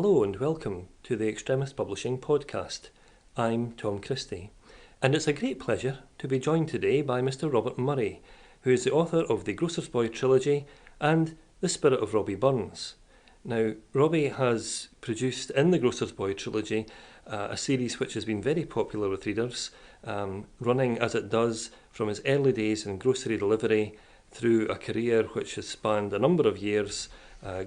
Hello and welcome to the Extremist Publishing podcast. I'm Tom Christie, and it's a great pleasure to be joined today by Mr. Robert Murray, who is the author of the Grocer's Boy trilogy and The Spirit of Robbie Burns. Now, Robbie has produced in the Grocer's Boy trilogy a series which has been very popular with readers, running as it does from his early days in grocery delivery through a career which has spanned a number of years,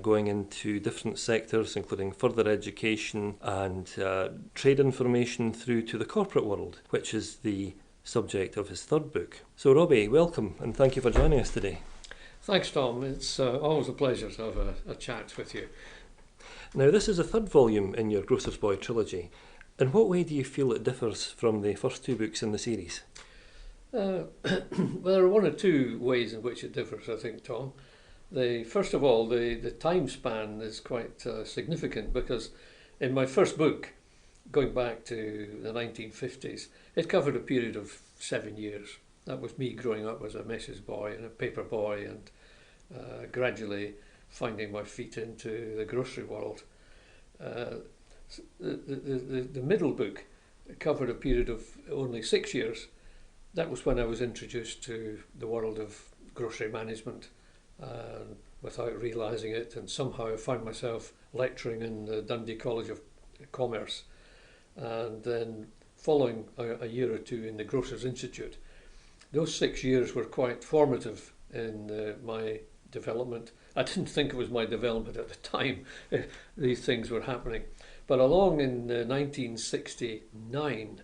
going into different sectors, including further education and trade information, through to the corporate world, which is the subject of his third book. So Robbie, welcome and thank you for joining us today. Thanks, Tom. It's always a pleasure to have a chat with you. Now, this is the third volume in your Grocer's Boy trilogy. In what way do you feel it differs from the first two books in the series? Well, there are one or two ways in which it differs, I think, Tom. First of all, the time span is quite significant, because in my first book, going back to the 1950s, it covered a period of 7 years. That was me growing up as a message boy and a paper boy, and gradually finding my feet into the grocery world. The middle book covered a period of only 6 years. That was when I was introduced to the world of grocery management, without realising it, and somehow I found myself lecturing in the Dundee College of Commerce, and then following a year or two in the Grocers Institute. Those 6 years were quite formative in my development. I didn't think it was my development at the time. These things were happening. But along in 1969,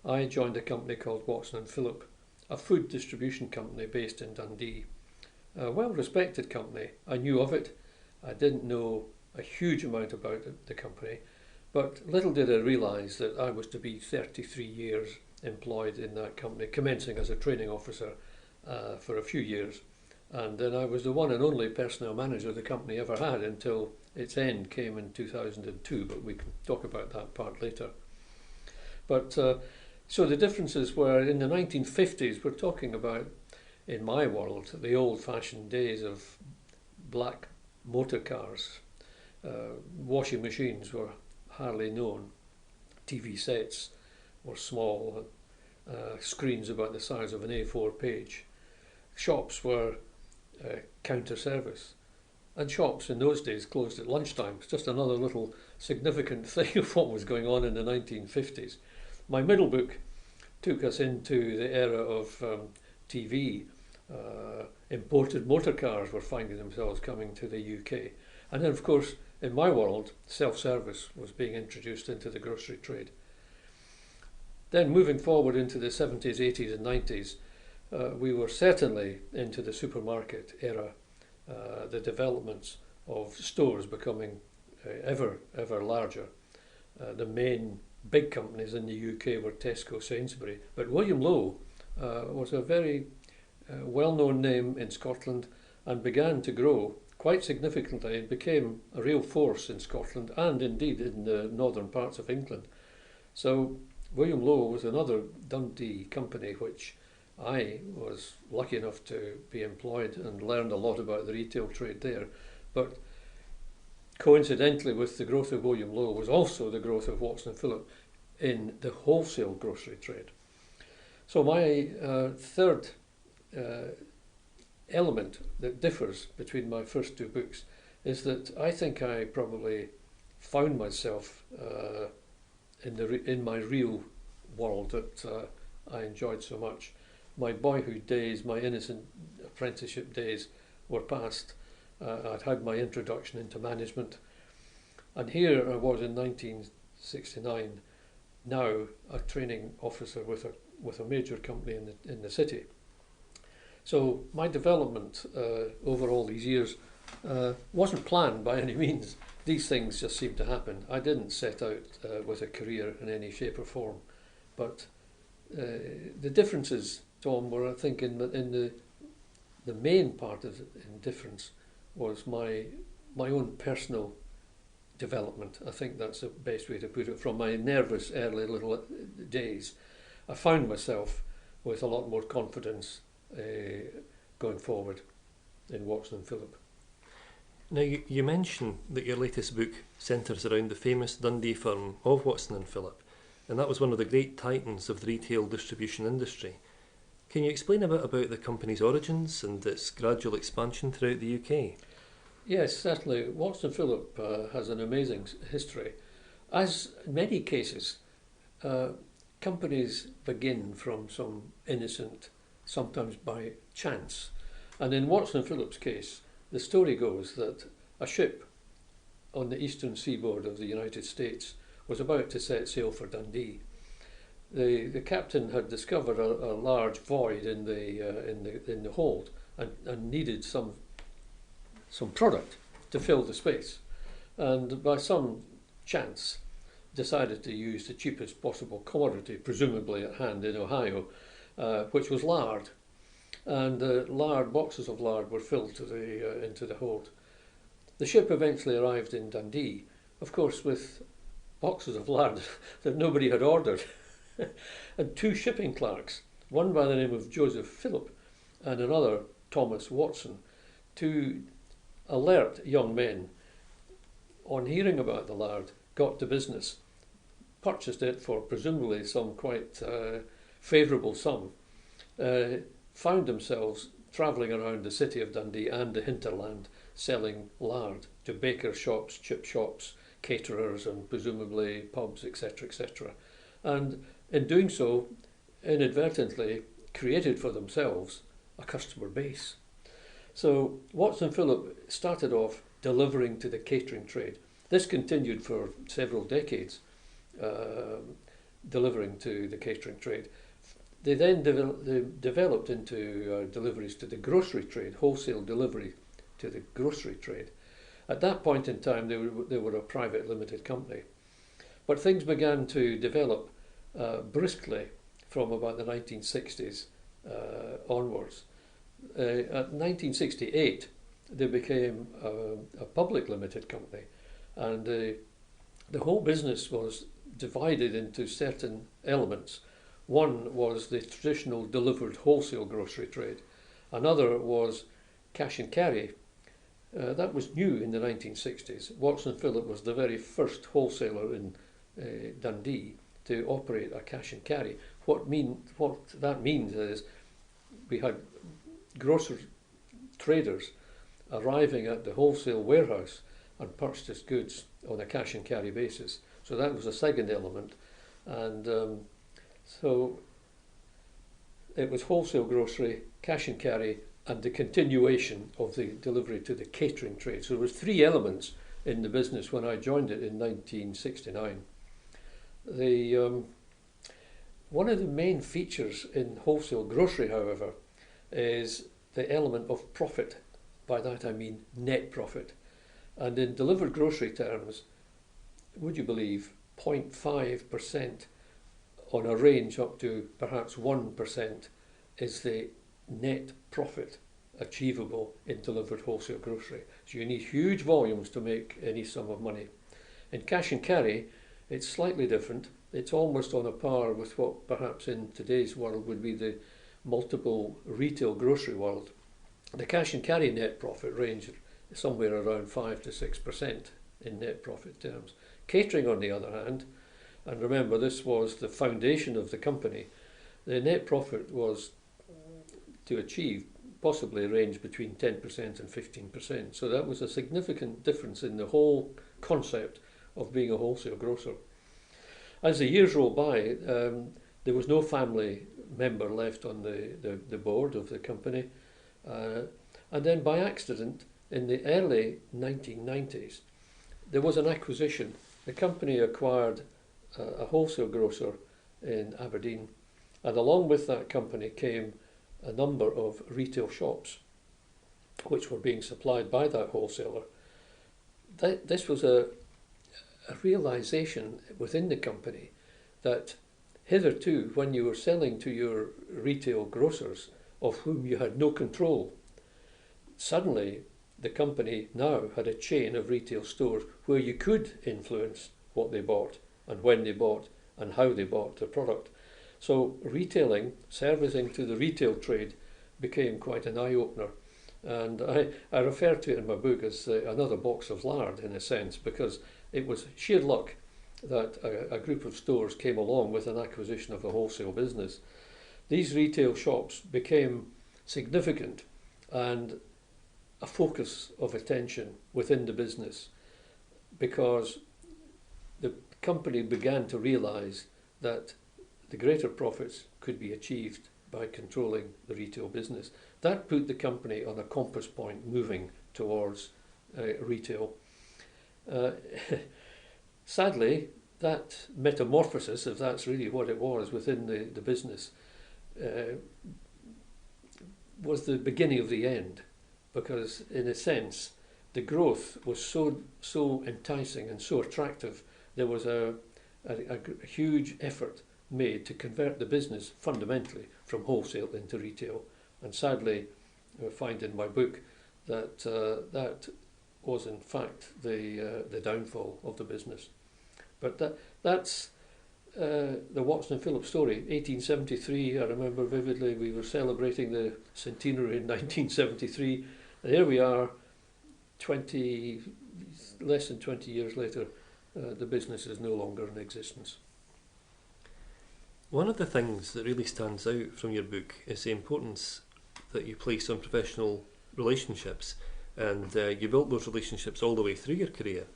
I joined a company called Watson & Philip, a food distribution company based in Dundee. A well-respected company. I knew of it. I didn't know a huge amount about the company, but little did I realise that I was to be 33 years employed in that company, commencing as a training officer for a few years. And then I was the one and only personnel manager the company ever had until its end came in 2002, but we can talk about that part later. But so the differences were in the 1950s, we're talking about, in my world, the old-fashioned days of black motor cars. Washing machines were hardly known. TV sets were small, screens about the size of an A4 page. Shops were counter service. And shops in those days closed at lunchtime. It's just another little significant thing of what was going on in the 1950s. My middle book took us into the era of TV. Imported motor cars were finding themselves coming to the UK. And then, of course, in my world, self-service was being introduced into the grocery trade. Then moving forward into the 70s, 80s and 90s, we were certainly into the supermarket era, the developments of stores becoming ever larger. The main big companies in the UK were Tesco, Sainsbury, but William Lowe was a very well-known name in Scotland and began to grow quite significantly and became a real force in Scotland and indeed in the northern parts of England. So William Lowe was another Dundee company which I was lucky enough to be employed and learned a lot about the retail trade there. But coincidentally with the growth of William Lowe was also the growth of Watson & Philip in the wholesale grocery trade. So my third element that differs between my first two books is that I think I probably found myself in my real world that I enjoyed so much. My boyhood days, my innocent apprenticeship days were past. I'd had my introduction into management, and here I was in 1969, now a training officer with a major company in the city. So my development over all these years wasn't planned by any means. These things just seemed to happen. I didn't set out with a career in any shape or form, but the differences, Tom, were, I think, in the main part of the difference was my own personal development. I think that's the best way to put it. From my nervous early little days, I found myself with a lot more confidence going forward in Watson & Philip. Now, you mention that your latest book centres around the famous Dundee firm of Watson and Philip, and that was one of the great titans of the retail distribution industry. Can you explain a bit about the company's origins and its gradual expansion throughout the UK? Yes, certainly. Watson Phillip has an amazing history. As in many cases, companies begin from some innocent, sometimes by chance. And in Watson Phillip's case, the story goes that a ship on the eastern seaboard of the United States was about to set sail for Dundee. The captain had discovered a large void in the hold and needed some product to fill the space, and by some chance decided to use the cheapest possible commodity, presumably at hand in Ohio, which was lard. And boxes of lard were filled into the hold. The ship eventually arrived in Dundee, of course, with boxes of lard that nobody had ordered, and two shipping clerks, one by the name of Joseph Phillip and another Thomas Watson, two alert young men, on hearing about the lard, got to business, purchased it for presumably some quite favourable sum, found themselves travelling around the city of Dundee and the hinterland selling lard to baker shops, chip shops, caterers and presumably pubs, etc., etc. And in doing so, inadvertently created for themselves a customer base. So Watson Phillip started off delivering to the catering trade. This continued for several decades, delivering to the catering trade. They then developed into deliveries to the grocery trade, wholesale delivery to the grocery trade. At that point in time, they were a private limited company. But things began to develop briskly from about the 1960s onwards. At 1968, they became a public limited company, and the whole business was divided into certain elements. One was the traditional delivered wholesale grocery trade. Another was cash and carry. That was new in the 1960s. Watson Phillip was the very first wholesaler in Dundee to operate a cash and carry. What that means is we had grocer traders arriving at the wholesale warehouse and purchased goods on a cash and carry basis. So that was a second element, and so it was wholesale grocery, cash and carry, and the continuation of the delivery to the catering trade. So there was three elements in the business when I joined it in 1969. One of the main features in wholesale grocery, however, is the element of profit. By that I mean net profit. And in delivered grocery terms, would you believe, 0.5% on a range up to perhaps 1% is the net profit achievable in delivered wholesale grocery. So you need huge volumes to make any sum of money. In cash and carry, it's slightly different. It's almost on a par with what perhaps in today's world would be the multiple retail grocery world. The cash and carry net profit range somewhere around 5 to 6% in net profit terms. Catering, on the other hand, and remember this was the foundation of the company, the net profit was to achieve possibly range between 10% and 15%. So that was a significant difference in the whole concept of being a wholesale grocer. As the years rolled by, there was no family member left on the board of the company. And then by accident, in the early 1990s, there was an acquisition. The company acquired a wholesale grocer in Aberdeen, and along with that company came a number of retail shops which were being supplied by that wholesaler. This was a realisation within the company that hitherto, when you were selling to your retail grocers, of whom you had no control, suddenly the company now had a chain of retail stores where you could influence what they bought and when they bought and how they bought the product. So retailing, servicing to the retail trade became quite an eye-opener. And I refer to it in my book as another box of lard, in a sense, because it was sheer luck that a group of stores came along with an acquisition of a wholesale business. These retail shops became significant and a focus of attention within the business, because the company began to realise that the greater profits could be achieved by controlling the retail business. That put the company on a compass point moving towards retail. Sadly, that metamorphosis, if that's really what it was within the business, was the beginning of the end, because in a sense the growth was so enticing and so attractive. There was a huge effort made to convert the business fundamentally from wholesale into retail, and sadly I find in my book that that was in fact the downfall of the business. But that's the Watson and Phillips story. 1873, I remember vividly, we were celebrating the centenary in 1973. And here we are, less than 20 years later, the business is no longer in existence. One of the things that really stands out from your book is the importance that you place on professional relationships, and you built those relationships all the way through your career.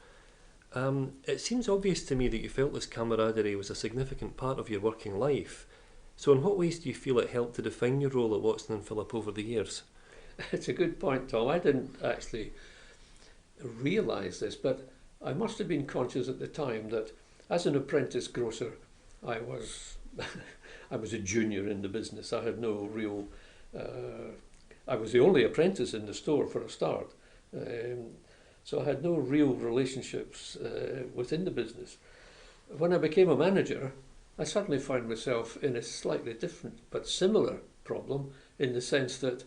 It seems obvious to me that you felt this camaraderie was a significant part of your working life. So in what ways do you feel it helped to define your role at Watson and Philip over the years? It's a good point, Tom. I didn't actually realise this, but I must have been conscious at the time that as an apprentice grocer, I was I was a junior in the business. I had no real... I was the only apprentice in the store for a start. So I had no real relationships within the business. When I became a manager, I suddenly found myself in a slightly different but similar problem, in the sense that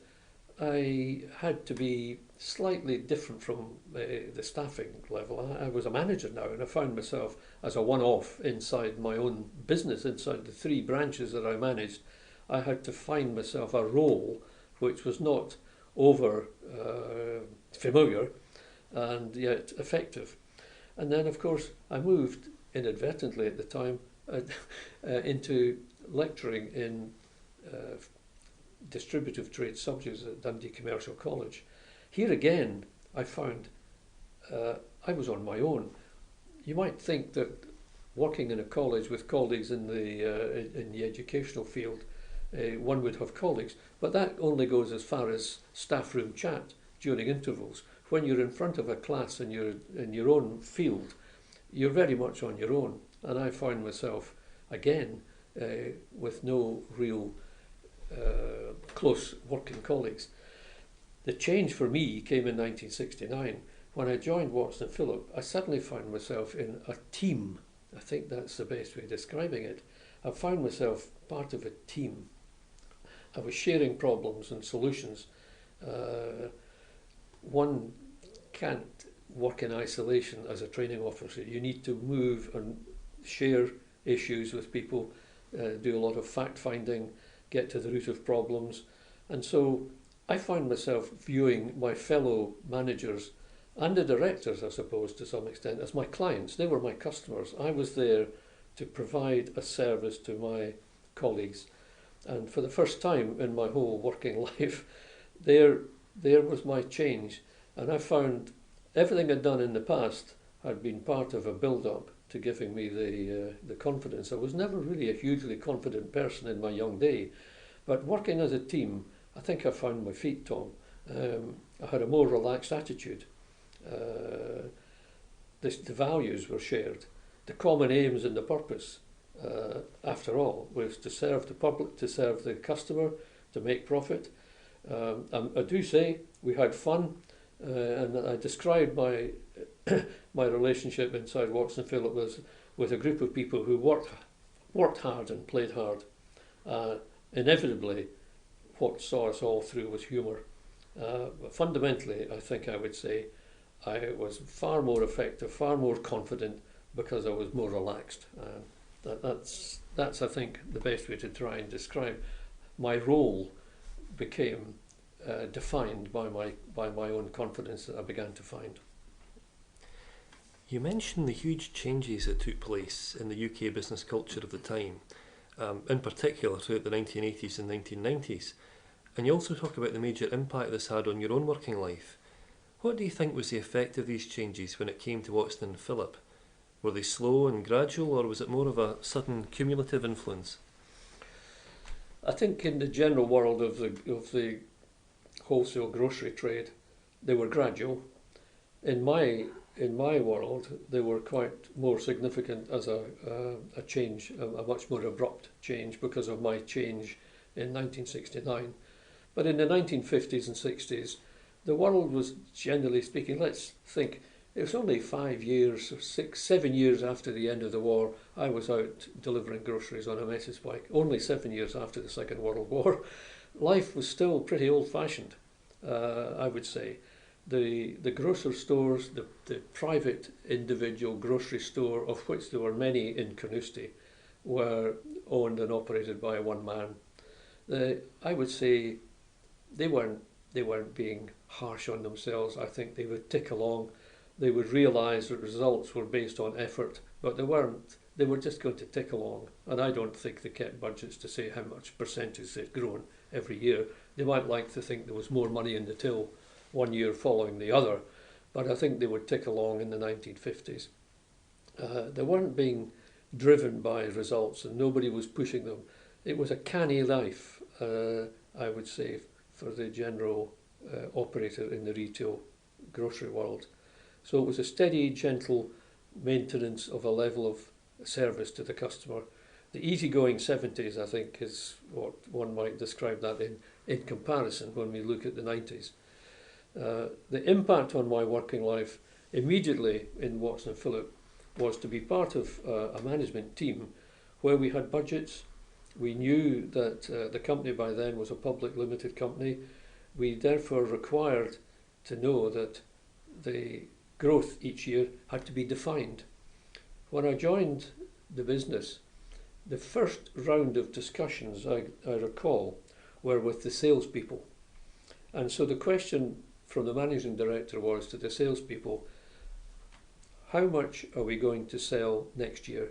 I had to be slightly different from the staffing level. I was a manager now, and I found myself as a one-off inside my own business, inside the 3 branches that I managed. I had to find myself a role which was not over familiar and yet effective. And then, of course, I moved inadvertently at the time into lecturing in distributive trade subjects at Dundee Commercial College. Here again, I found I was on my own. You might think that working in a college with colleagues in the educational field, one would have colleagues, but that only goes as far as staff room chat during intervals. When you're in front of a class and you're in your own field, you're very much on your own. And I found myself again with no real close working colleagues. The change for me came in 1969. When I joined Watson and Philip, I suddenly found myself in a team. I think that's the best way of describing it. I found myself part of a team. I was sharing problems and solutions. One can't work in isolation as a training officer. You need to move and share issues with people, do a lot of fact-finding, get to the root of problems. And so I found myself viewing my fellow managers and the directors, I suppose, to some extent, as my clients. They were my customers. I was there to provide a service to my colleagues. And for the first time in my whole working life, there was my change. And I found everything I'd done in the past had been part of a build-up to giving me the confidence. I was never really a hugely confident person in my young day, but working as a team, I think I found my feet, Tom. I had a more relaxed attitude. The values were shared. The common aims and the purpose, after all, was to serve the public, to serve the customer, to make profit. I do say we had fun, and I described my my relationship inside Watson Philip was with a group of people who worked hard and played hard. Inevitably, what saw us all through was humour. But fundamentally, I think I would say I was far more effective, far more confident, because I was more relaxed. That's I think the best way to try and describe. My role became defined by my own confidence that I began to find. You mentioned the huge changes that took place in the UK business culture of the time, in particular throughout the 1980s and 1990s, and you also talk about the major impact this had on your own working life. What do you think was the effect of these changes when it came to Watson and Philip? Were they slow and gradual, or was it more of a sudden cumulative influence? I think in the general world of the wholesale grocery trade, they were gradual. In my world, they were quite more significant as a change, a much more abrupt change because of my change in 1969. But in the 1950s and 60s, the world was, generally speaking, let's think, it was only 5 years, 6, 7 years after the end of the war, I was out delivering groceries on a message bike. Only 7 years after the Second World War. Life was still pretty old-fashioned, I would say. The grocer stores, the private individual grocery store, of which there were many in Carnoustie, were owned and operated by one man. I would say they weren't being harsh on themselves. I think they would tick along. They would realise that results were based on effort, but they weren't. They were just going to tick along. And I don't think they kept budgets to say how much percentage they'd grown every year. They might like to think there was more money in the till one year following the other, but I think they would tick along in the 1950s. They weren't being driven by results and nobody was pushing them. It was a canny life, I would say, for the general operator in the retail grocery world. So it was a steady, gentle maintenance of a level of service to the customer. The easygoing 70s, I think, is what one might describe that in comparison when we look at the 90s. The impact on my working life immediately in Watson and Philip was to be part of a management team where we had budgets. We knew that the company by then was a public limited company. We therefore required to know that the growth each year had to be defined. When I joined the business, the first round of discussions I recall were with the salespeople. And so the question from the managing director was to the salespeople, how much are we going to sell next year?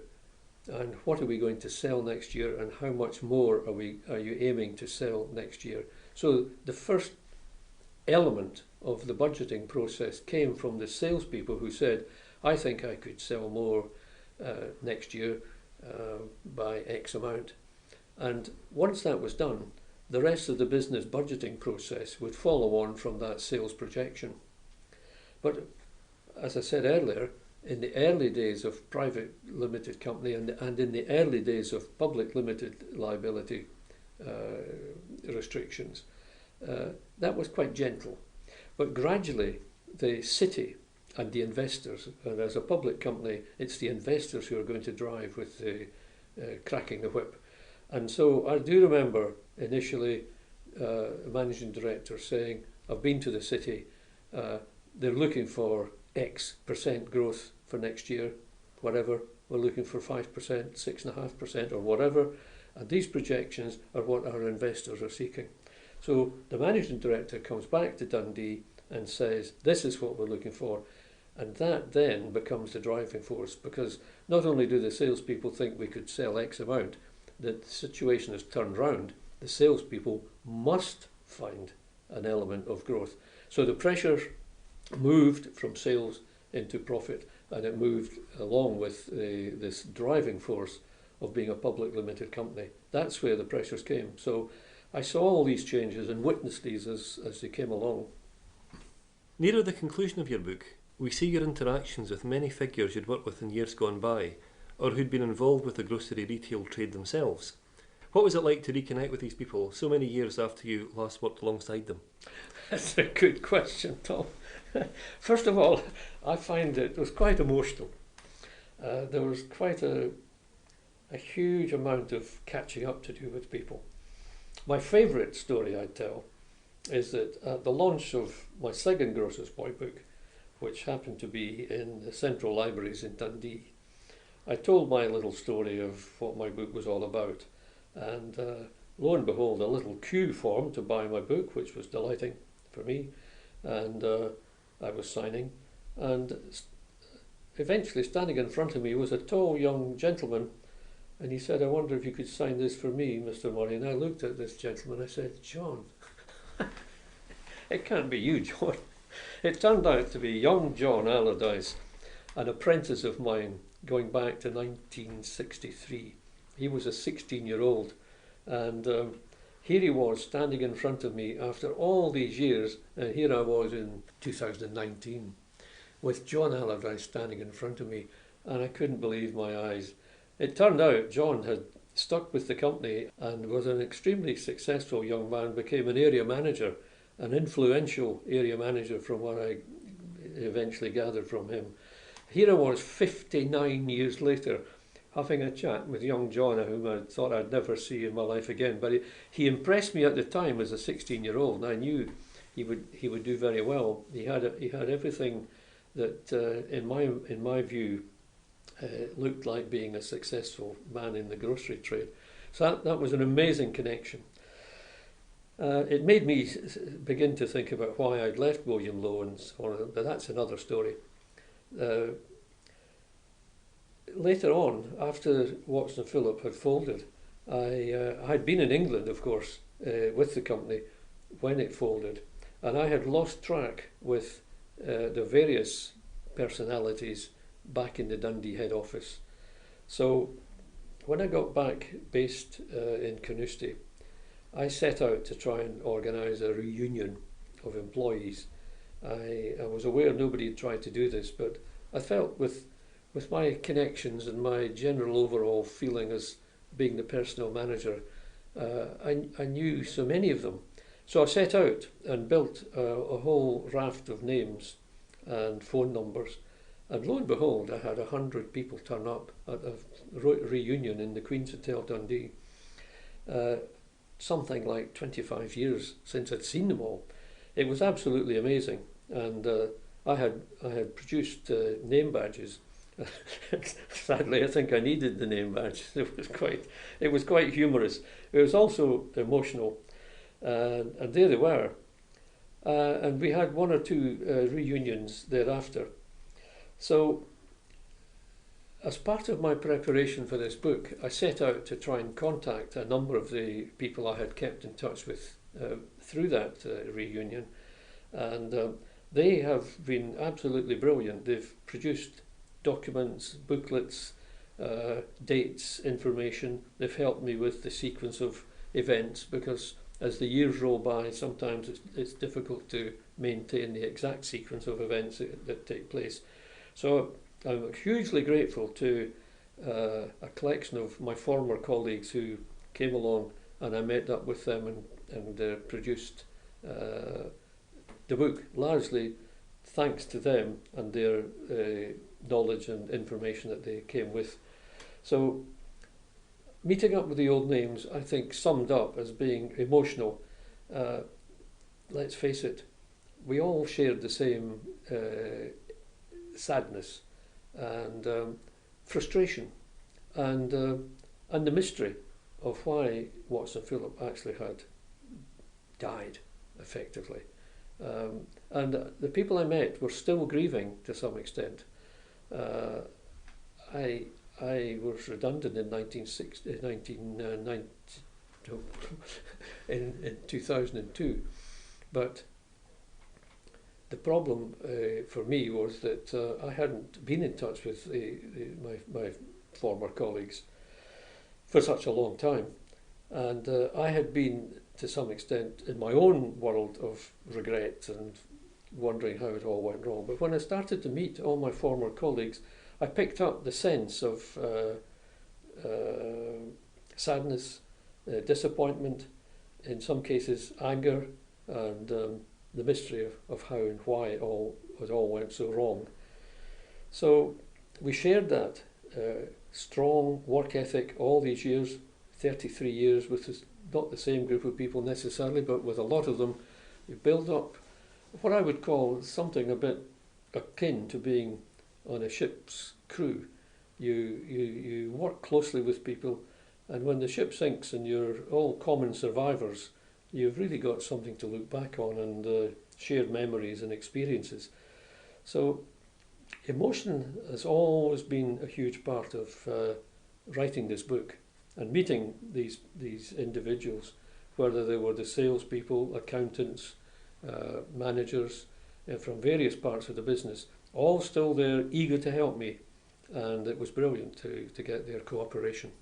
And what are we going to sell next year? And how much more are you aiming to sell next year? So the first element of the budgeting process came from the salespeople who said, I think I could sell more next year by X amount. And once that was done, the rest of the business budgeting process would follow on from that sales projection. But as I said earlier, in the early days of private limited company and in the early days of public limited liability restrictions, that was quite gentle. But gradually the city and the investors, and as a public company it's the investors who are going to drive with the cracking the whip. And so I do remember initially a managing director saying, I've been to the city, they're looking for X% growth for next year, whatever, we're looking for 5%, 6.5% or whatever, and these projections are what our investors are seeking. So the managing director comes back to Dundee and says, this is what we're looking for, and that then becomes the driving force, because not only do the salespeople think we could sell X amount, the situation has turned round. The salespeople must find an element of growth. So the pressure moved from sales into profit, and it moved along with this driving force of being a public limited company. That's where the pressures came. So I saw all these changes and witnessed these as they came along. Nearer the conclusion of your book, we see your interactions with many figures you'd worked with in years gone by, or who'd been involved with the grocery retail trade themselves. What was it like to reconnect with these people so many years after you last worked alongside them? That's a good question, Tom. First of all, I find it was quite emotional. There was quite a huge amount of catching up to do with people. My favourite story I'd tell is that at the launch of my second Grocer's Boy book, which happened to be in the Central Libraries in Dundee, I told my little story of what my book was all about, and lo and behold, a little queue formed to buy my book, which was delighting for me, and I was signing, and eventually standing in front of me was a tall young gentleman, and he said, "I wonder if you could sign this for me, Mr. Murray." And I looked at this gentleman, I said, "John, it can't be you, John." It turned out to be young John Allardyce, an apprentice of mine going back to 1963. He was a 16-year-old, and here he was standing in front of me after all these years, and here I was in 2019 with John Allardyce standing in front of me, and I couldn't believe my eyes. It turned out John had stuck with the company and was an extremely successful young man, became an area manager, an influential area manager from what I eventually gathered from him. Here I was 59 years later having a chat with young John, whom I thought I'd never see in my life again, but he impressed me at the time as a 16-year-old, and I knew he would do very well. He had everything that in my view looked like being a successful man in the grocery trade. So that was an amazing connection. It made me begin to think about why I'd left William Lowe and so on, but that's another story. Later on, after Watson Phillip had folded, I had been in England, of course, with the company when it folded, and I had lost track with the various personalities back in the Dundee head office. So when I got back based in Carnoustie, I set out to try and organise a reunion of employees. I was aware nobody had tried to do this, but I felt with my connections and my general overall feeling as being the personnel manager, I knew so many of them. So I set out and built a whole raft of names and phone numbers, and lo and behold, I had 100 people turn up at a reunion in the Queen's Hotel Dundee. Something like 25 years since I'd seen them all. It was absolutely amazing, and I had produced name badges. Sadly, I think I needed the name badge. It was quite humorous. It was also emotional, and there they were. And we had one or two reunions thereafter. So, as part of my preparation for this book, I set out to try and contact a number of the people I had kept in touch with through that reunion, and they have been absolutely brilliant. They've produced documents, booklets, dates, information. They've helped me with the sequence of events, because as the years roll by, sometimes it's difficult to maintain the exact sequence of events that take place. So I'm hugely grateful to a collection of my former colleagues who came along, and I met up with them and produced the book, largely thanks to them and their knowledge and information that they came with. So meeting up with the old names, I think, summed up as being emotional. Let's face it, we all shared the same sadness and frustration and the mystery of why Watson Phillip actually had died, effectively. And the people I met were still grieving to some extent. I was redundant in 2002, but the problem for me was that I hadn't been in touch with my former colleagues for such a long time, and I had been, to some extent, in my own world of regret and wondering how it all went wrong. But when I started to meet all my former colleagues, I picked up the sense of sadness, disappointment, in some cases anger, and the mystery of how and why it all went so wrong. So we shared that strong work ethic all these years, 33 years, with not the same group of people necessarily, but with a lot of them. We built up what I would call something a bit akin to being on a ship's crew. You work closely with people, And when the ship sinks and you're all common survivors, you've really got something to look back on and shared memories and experiences. So emotion has always been a huge part of writing this book and meeting these individuals, whether they were the salespeople, accountants, managers from various parts of the business, all still there, eager to help me, and it was brilliant to get their cooperation.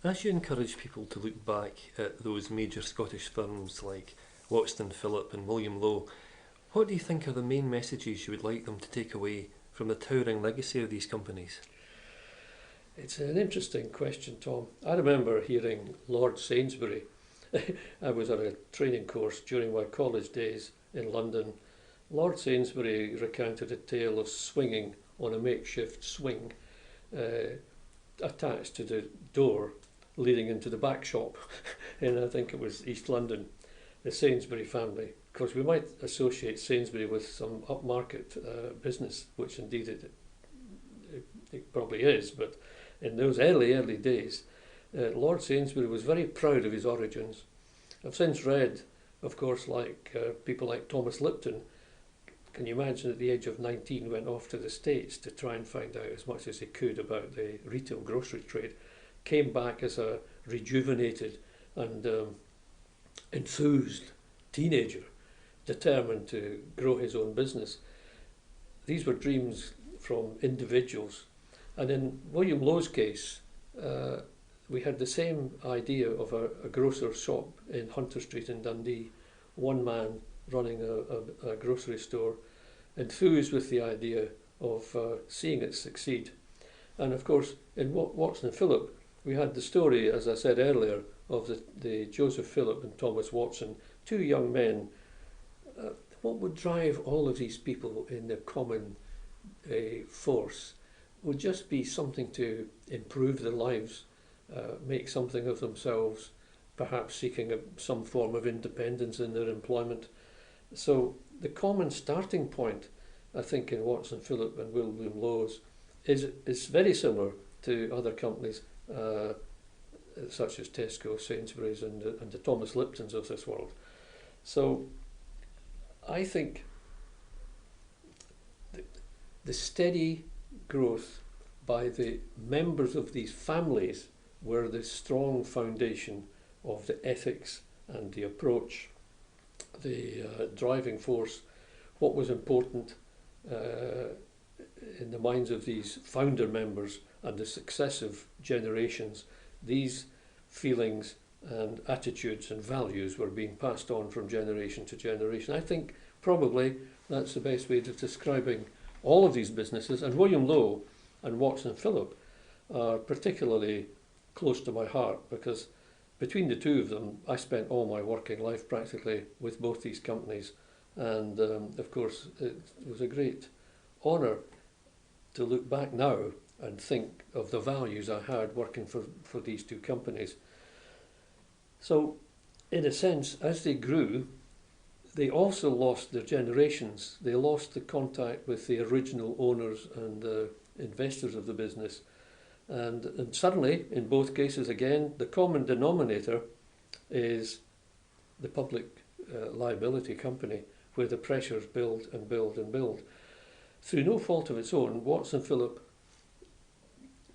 As you encourage people to look back at those major Scottish firms like Watson Phillip and William Lowe, what do you think are the main messages you would like them to take away from the towering legacy of these companies? It's an interesting question, Tom. I remember hearing Lord Sainsbury. I was at a training course during my college days in London. Lord Sainsbury recounted a tale of swinging on a makeshift swing attached to the door leading into the back shop in, I think it was East London, the Sainsbury family. Of course, we might associate Sainsbury with some upmarket business, which indeed it probably is, but in those early days, Lord Sainsbury was very proud of his origins. I've since read, of course, like people like Thomas Lipton, can you imagine at the age of 19 went off to the States to try and find out as much as he could about the retail grocery trade, came back as a rejuvenated and enthused teenager, determined to grow his own business. These were dreams from individuals. And in William Lowe's case, we had the same idea of a grocer's shop in Hunter Street in Dundee, one man running a grocery store, enthused with the idea of seeing it succeed. And of course, in Watson and Phillip, we had the story, as I said earlier, of the Joseph Phillip and Thomas Watson, two young men. What would drive all of these people in their common force would just be something to improve their lives, make something of themselves, perhaps seeking some form of independence in their employment. So the common starting point, I think, in Watson Phillip and William Lowe's is very similar to other companies such as Tesco, Sainsbury's and the Thomas Liptons of this world. So I think the steady growth by the members of these families were the strong foundation of the ethics and the approach, the driving force, what was important in the minds of these founder members and the successive generations. These feelings and attitudes and values were being passed on from generation to generation. I think probably that's the best way of describing all of these businesses, and William Lowe and Watson Phillip are particularly close to my heart because between the two of them I spent all my working life practically with both these companies, and of course it was a great honour to look back now and think of the values I had working for these two companies. So in a sense, as they grew, they also lost their generations. They lost the contact with the original owners and investors of the business. And suddenly, in both cases again, the common denominator is the public liability company, where the pressures build and build and build. Through no fault of its own, Watson Phillip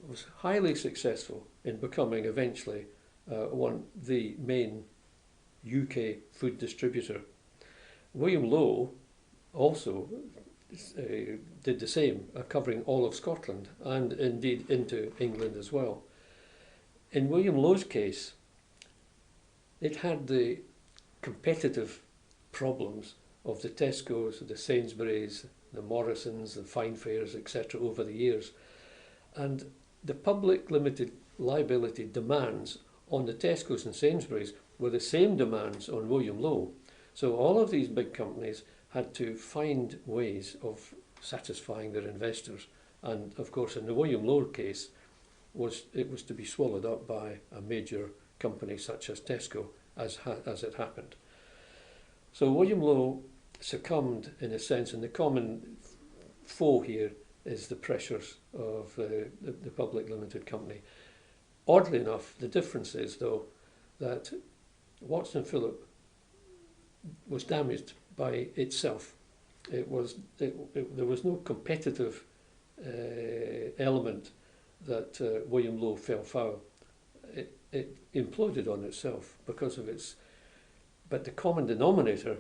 was highly successful in becoming eventually the main UK food distributor. William Lowe also did the same, covering all of Scotland and indeed into England as well. In William Lowe's case, it had the competitive problems of the Tesco's, the Sainsbury's, the Morrisons, the Fine Fairs, etc. over the years. And the public limited liability demands on the Tesco's and Sainsbury's were the same demands on William Lowe. So all of these big companies had to find ways of satisfying their investors. And of course, in the William Lowe case, it was to be swallowed up by a major company such as Tesco, as it happened. So William Lowe succumbed in a sense, and the common foe here is the pressures of the public limited company. Oddly enough, the difference is, though, that Watson Phillip was damaged by itself. There was no competitive element that William Lowe fell foul. It imploded on itself because of its. But the common denominator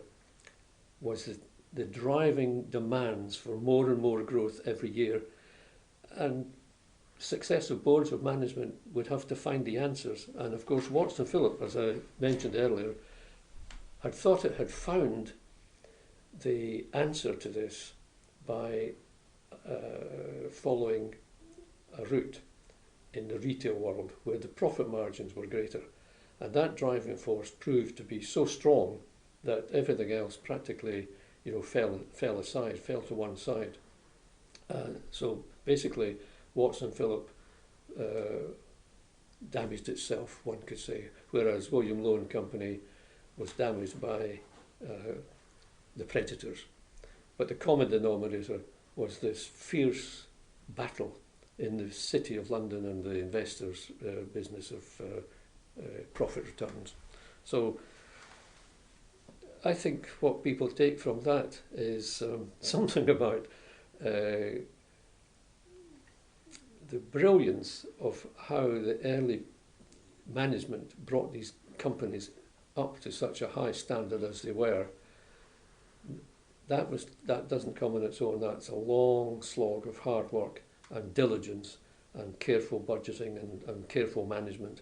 was the driving demands for more and more growth every year, and successive boards of management would have to find the answers. And of course, Watson Phillip, as I mentioned earlier, had thought it had found the answer to this by following a route in the retail world where the profit margins were greater. And that driving force proved to be so strong that everything else practically, fell to one side. So basically, Watson Phillip damaged itself, one could say, whereas William Lowe and Company was damaged by the predators. But the common denominator was this fierce battle in the City of London and the investors' business of profit returns. So I think what people take from that is something about the brilliance of how the early management brought these companies up to such a high standard as they were. That doesn't come on its own. That's a long slog of hard work and diligence and careful budgeting and careful management.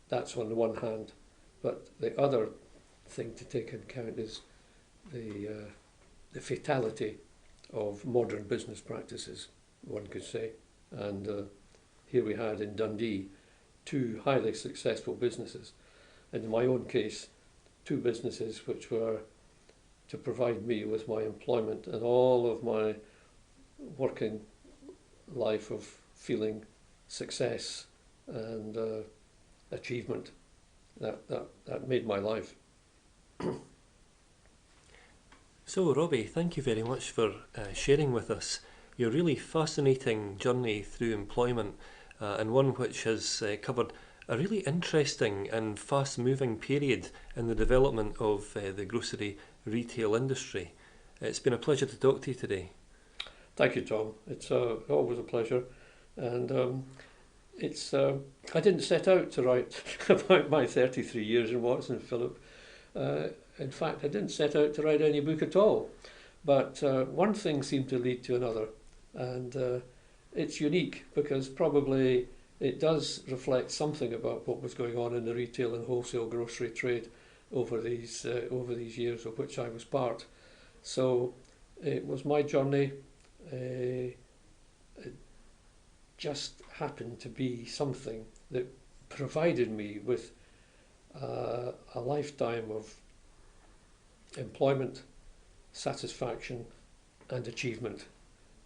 That's on the one hand, but the other thing to take into account is the fatality of modern business practices, one could say. And here we had in Dundee 2 highly successful businesses. And in my own case, 2 businesses which were to provide me with my employment and all of my working life of feeling success and achievement. That made my life. So, Robbie, thank you very much for sharing with us your really fascinating journey through employment, and one which has covered a really interesting and fast-moving period in the development of the grocery retail industry. It's been a pleasure to talk to you today. Thank you, Tom. It's always a pleasure. And I didn't set out to write about my 33 years in Watson Phillip. In fact, I didn't set out to write any book at all. But one thing seemed to lead to another. And it's unique because probably it does reflect something about what was going on in the retail and wholesale grocery trade over these years of which I was part. So it was my journey. It just happened to be something that provided me with a lifetime of employment, satisfaction and achievement,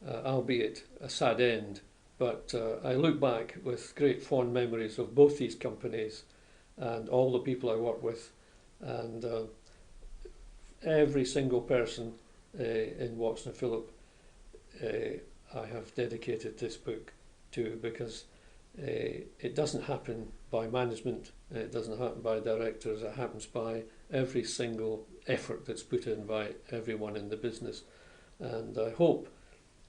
albeit a sad end. But I look back with great fond memories of both these companies and all the people I work with, and every single person in Watson Phillip I have dedicated this book to, because it doesn't happen by management, it doesn't happen by directors, it happens by every single effort that's put in by everyone in the business. And I hope,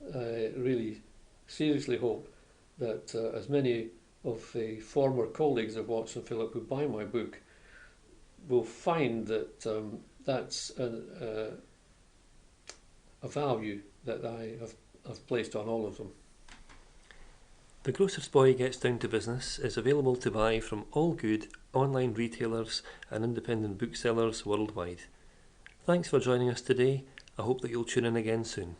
really seriously hope, that as many of the former colleagues of Watson Phillip who buy my book will find that that's a value that I have placed on all of them. The Grocer's Boy Gets Down to Business is available to buy from all good online retailers and independent booksellers worldwide. Thanks for joining us today. I hope that you'll tune in again soon.